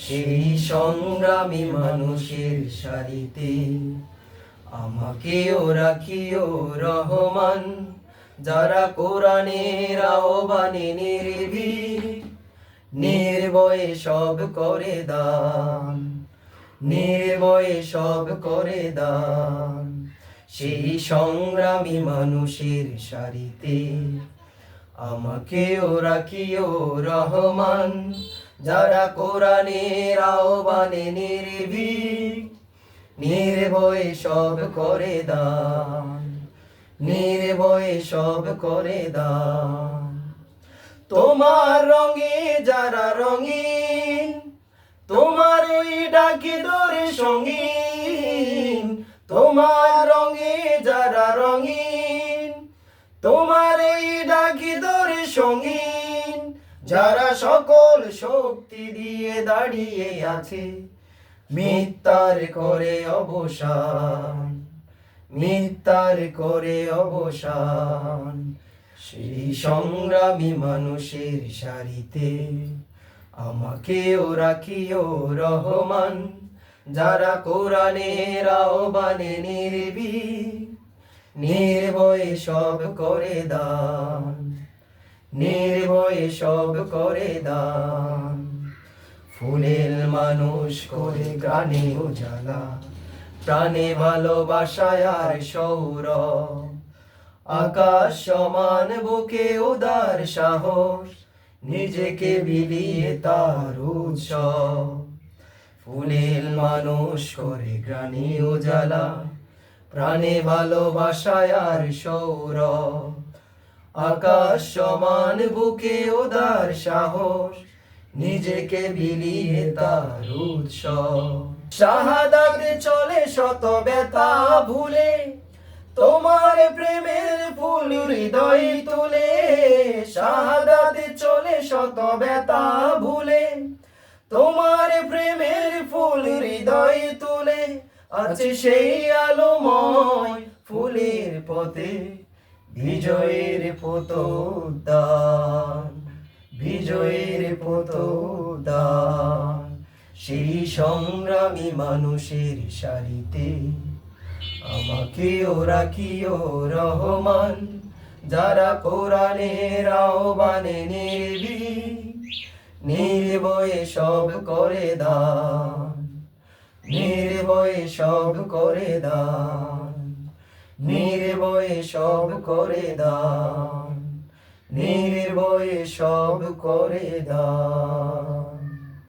সেই সংগ্রামী মানুষের সারিতে আমাকেও রাখিও রহমান, যারা কোরআনের আহ্বানে নির্ভীক, নির্ভয়ে সব করে দান, নির্ভয়ে সব করে দান। সেই সংগ্রামী মানুষের সারিতে আমাকেও রাখিও রহমান, যারা কোরআনের আহ্বানে নির্ভীক, নির্ভয়ে সব করে দান, নির্ভয়ে সব করে দান। তোমার রঙে যারা রঙিন, তোমার ওই ডাকে দরে সঙ্গীন। তোমার রঙে যারা রঙিন, তোমার ওই ডাকে দরে সঙ্গীন। যারা সকল শক্তি দিয়ে দাঁড়িয়ে আছে, মিথ্যার করে অবসান, মিথ্যার করে অবসান। সেই সংগ্রামী মানুষের সারিতে আমাকেও রাখিও রহমান, যারা কোরআনের আহ্বানে নির্ভীক, নির্ভয়ে সব করে দান, নির্ভয়ে সব করে দান। ফুলের মানুষ করে গ্রাণে উজালা, প্রাণে ভালোবাসায় আর সৌরভ। আকাশ সমান বুকে উদার সাহস, নিজেকে বিলিয়ে তার উৎসব। ফুলের মানুষ করে গ্রাণে উজালা, প্রাণে ভালোবাসায় আর সৌরভ। আকাশ সমান বুকে উদার সাহস, নিজেকে বিলিয়ে তার উৎসব। শাহাদাতে চলে শত ব্যথা ভুলে, তোমার প্রেমের ফুল হৃদয় তুলে। শাহাদাতে চলে শত ব্যথা ভুলে, তোমার প্রেমের ফুল হৃদয় তুলে। আছে সেই আলোময় ফুলের পথে, বিজয়ের পতদান, বিজয়ের পতদান। সেই সংগ্রামী মানুষের সারিতে আমাকেও রাখিও রহমান, যারা কোরআনের আহ্বানে নির্ভীক, নির্ভয়ে সব করে দান, নির্ভয়ে সব করে দান, নির্ভয়ে সব করে দান, নির্ভয়ে সব করে দান।